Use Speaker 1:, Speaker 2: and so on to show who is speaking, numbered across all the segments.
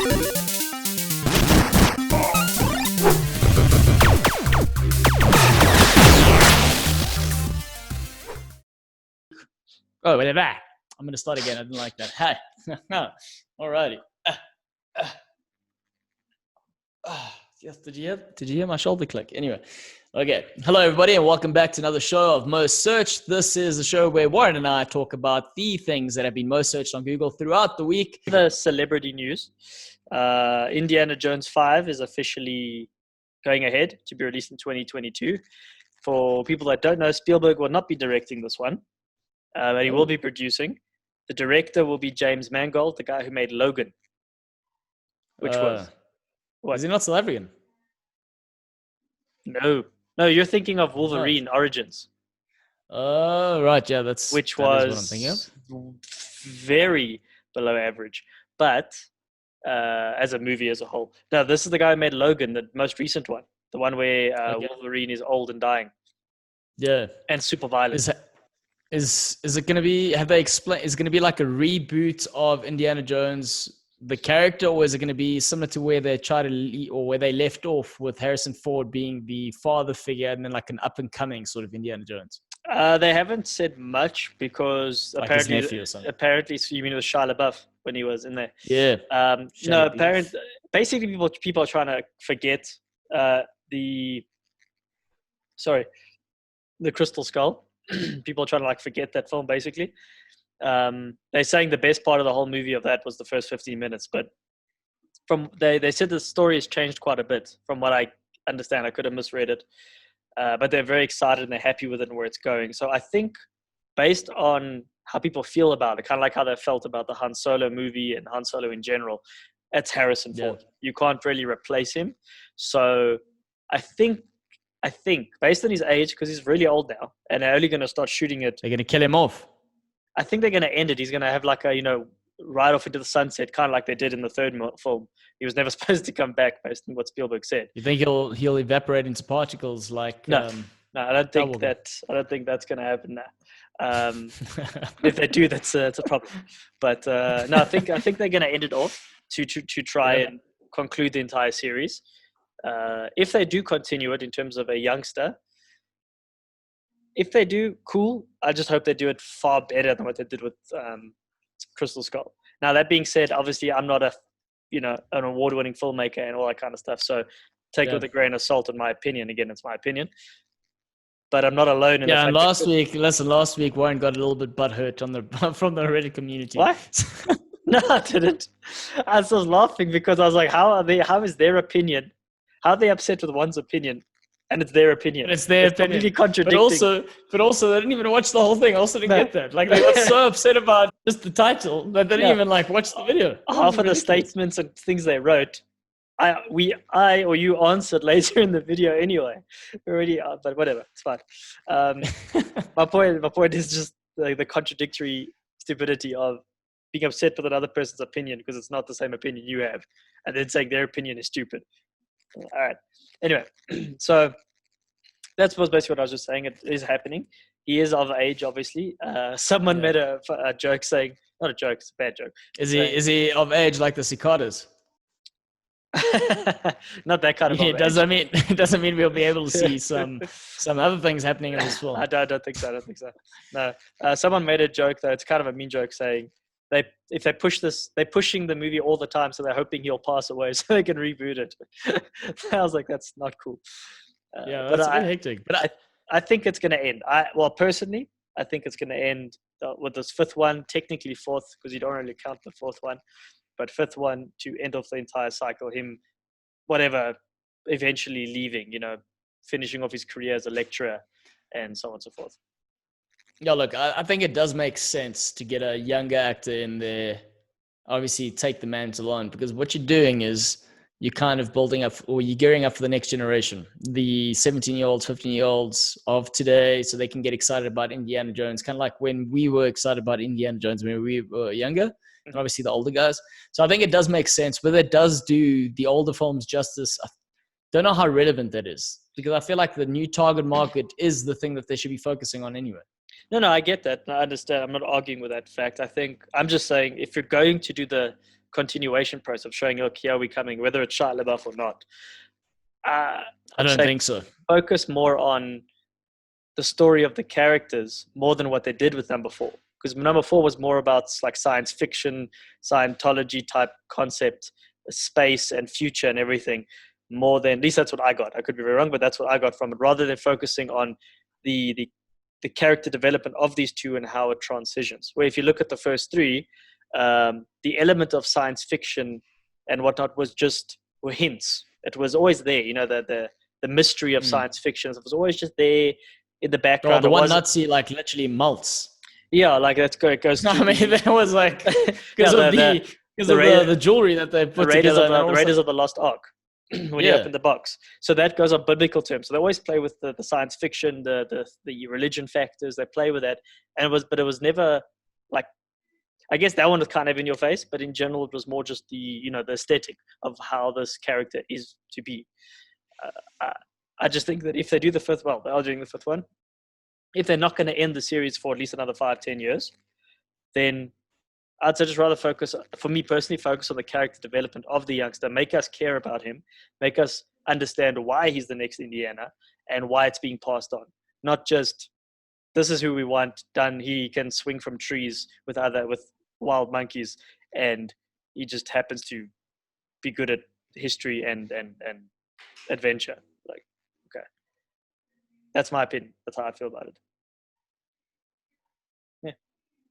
Speaker 1: Oh, wait, back. I'm going to start again. I didn't like that. Hi. Alrighty. Yes, did you hear my shoulder click? Anyway. Okay. Hello, everybody, and welcome back to another show of Most Searched. This is a show where Warren and I talk about the things that have been most searched on Google throughout the week.
Speaker 2: The celebrity news. Indiana Jones 5 is officially going ahead to be released in 2022. For people that don't know, Spielberg will not be directing this one, but he will be producing. The director will be James Mangold, the guy who made Logan, which was... What?
Speaker 1: Is he not South African?
Speaker 2: No, you're thinking of Wolverine Origins.
Speaker 1: Oh, right. Yeah,
Speaker 2: which
Speaker 1: was what I'm thinking of.
Speaker 2: Very below average, but as a movie as a whole. Now, this is the guy who made Logan, the most recent one, the one where Wolverine is old and dying.
Speaker 1: Yeah,
Speaker 2: and super violent.
Speaker 1: Is it going to be? Have they explained? Is it going to be like a reboot of Indiana Jones, the character, or is it going to be similar to where they try to, or where they left off with Harrison Ford being the father figure and then like an up and coming sort of Indiana Jones?
Speaker 2: They haven't said much because
Speaker 1: like
Speaker 2: apparently,
Speaker 1: his nephew or something.
Speaker 2: Apparently, you mean it was Shia LaBeouf when he was in there?
Speaker 1: Yeah.
Speaker 2: No, apparently, basically people are trying to forget the Crystal Skull. People are trying to forget that film basically. They're saying the best part of the whole movie of that was the first 15 minutes, but they said the story has changed quite a bit from what I understand. I could have misread it, but they're very excited and they're happy with it and where it's going. So I think based on how people feel about it, kind of like how they felt about the Han Solo movie and Han Solo in general, it's Harrison Ford. You can't really replace him. So I think based on his age, because he's really old now, and they're only going to start shooting it.
Speaker 1: They're going to kill him off.
Speaker 2: I think they're going to end it. He's going to have ride off into the sunset, kind of like they did in the third film. He was never supposed to come back, based on what Spielberg said.
Speaker 1: You think he'll evaporate into particles like?
Speaker 2: No, I don't think that's going to happen now. If they do, that's a problem. But no, I think they're going to end it off to try and conclude the entire series. If they do continue it in terms of a youngster, if they do, cool. I just hope they do it far better than what they did with Crystal Skull. Now, that being said, obviously I'm not an award-winning filmmaker and all that kind of stuff, so take it with a grain of salt in my opinion. Again, it's my opinion. But I'm not alone in
Speaker 1: the fact and last week Warren got a little bit butthurt from the Reddit community.
Speaker 2: What? No, I didn't. I was laughing because I was like, how is their opinion? How are they upset with one's opinion? And it's their opinion.
Speaker 1: It's their opinion.
Speaker 2: Completely contradicting.
Speaker 1: But also, they didn't even watch the whole thing. I also didn't get that. They got so upset about just the title that they didn't even watch the video.
Speaker 2: Half of the statements and things they wrote, I or you answered later in the video anyway. Already, but whatever, it's fine. My point is just the contradictory stupidity of being upset with another person's opinion because it's not the same opinion you have, and then saying their opinion is stupid. All right. Anyway, so that was basically what I was just saying. It is happening. He is of age, obviously. Someone made a joke saying, not a joke, it's a bad joke.
Speaker 1: Is he of age like the cicadas?
Speaker 2: Not that kind of age.
Speaker 1: It doesn't mean we'll be able to see some other things happening in this film.
Speaker 2: I don't think so. No. Someone made a joke though. It's kind of a mean joke saying if they push this, they're pushing the movie all the time, so they're hoping he'll pass away so they can reboot it. I was like, that's not cool.
Speaker 1: That's a bit hectic.
Speaker 2: But I think it's going to end. Personally, I think it's going to end with this fifth one, technically fourth, because you don't really count the fourth one, but fifth one to end off the entire cycle. Him, whatever, eventually leaving, finishing off his career as a lecturer and so on and so forth.
Speaker 1: Yeah, look, I think it does make sense to get a younger actor in there, obviously take the mantle on, because what you're doing is you're kind of building up, or you're gearing up for the next generation, the 17-year-olds, 15-year-olds of today, so they can get excited about Indiana Jones, kind of like when we were excited about Indiana Jones when we were younger, and obviously the older guys. So I think it does make sense, but it does do the older films justice. I don't know how relevant that is, because I feel like the new target market is the thing that they should be focusing on anyway. No,
Speaker 2: I get that. I understand. I'm not arguing with that fact. I'm just saying if you're going to do the continuation process of showing, look, here we're coming, whether it's Shia LaBeouf or not.
Speaker 1: I don't think so.
Speaker 2: Focus more on the story of the characters more than what they did with number 4. Because number 4 was more about like science fiction, Scientology type concept, space and future and everything, more than, at least that's what I got. I could be very wrong, but that's what I got from it, rather than focusing on the character development of these two and how it transitions. Where if you look at the first 3, the element of science fiction and whatnot were hints. It was always there, the mystery of science fiction. It was always just there in the background.
Speaker 1: Oh, the one Nazi like literally melts.
Speaker 2: Yeah, like it goes.
Speaker 1: No, I mean that was like because of the jewelry that they put together.
Speaker 2: The Raiders of the Lost Ark. When you open the box, so that goes on biblical terms. So they always play with the science fiction, the religion factors. They play with that, and it was never like. I guess that one was kind of in your face, but in general, it was more just the aesthetic of how this character is to be. I just think that if they do the 5th, well, they are doing the 5th one. If they're not going to end the series for at least another 5-10 years, then I'd say just rather focus on the character development of the youngster, make us care about him, make us understand why he's the next Indiana and why it's being passed on. Not just, this is who we want, done, he can swing from trees with wild monkeys, and he just happens to be good at history and adventure. Like, okay. That's my opinion. That's how I feel about it. Yeah.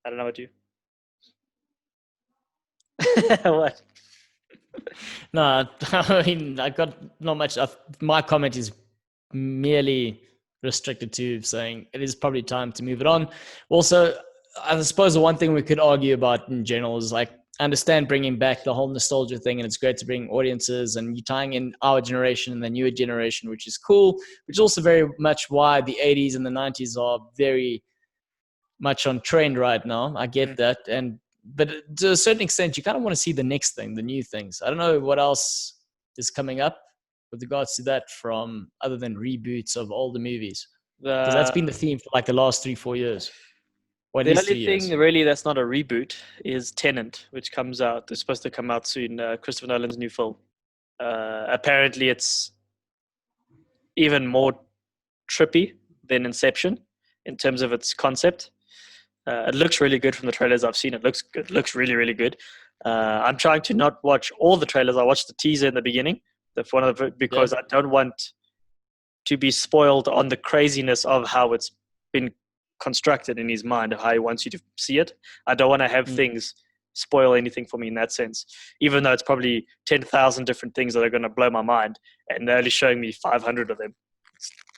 Speaker 2: I don't know what you. What?
Speaker 1: No, I mean, I got not much. My comment is merely restricted to saying it is probably time to move it on. Also, I suppose the one thing we could argue about in general is like, I understand bringing back the whole nostalgia thing, and it's great to bring audiences, and you're tying in our generation and the newer generation, which is cool, which is also very much why the 80s and the 90s are very much on trend right now. I get that. But to a certain extent, you kind of want to see the next thing, the new things. I don't know what else is coming up with regards to that from other than reboots of older movies. Because that's been the theme for like the last 3-4 years. Or at
Speaker 2: the
Speaker 1: least
Speaker 2: only
Speaker 1: 3 years.
Speaker 2: thing really that's not a reboot is Tenet, which comes out. It's supposed to come out soon. Christopher Nolan's new film. Apparently, it's even more trippy than Inception in terms of its concept. It looks really good from the trailers I've seen. It looks good. It looks really, really good. I'm trying to not watch all the trailers. I watched the teaser in the beginning. Because I don't want to be spoiled on the craziness of how it's been constructed in his mind, of how he wants you to see it. I don't want to have things spoil anything for me in that sense, even though it's probably 10,000 different things that are going to blow my mind, and they're only showing me 500 of them.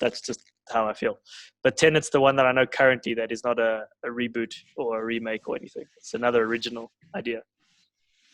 Speaker 2: That's just how I feel. But Tenet's the one that I know currently that is not a reboot or a remake or anything. It's another original idea.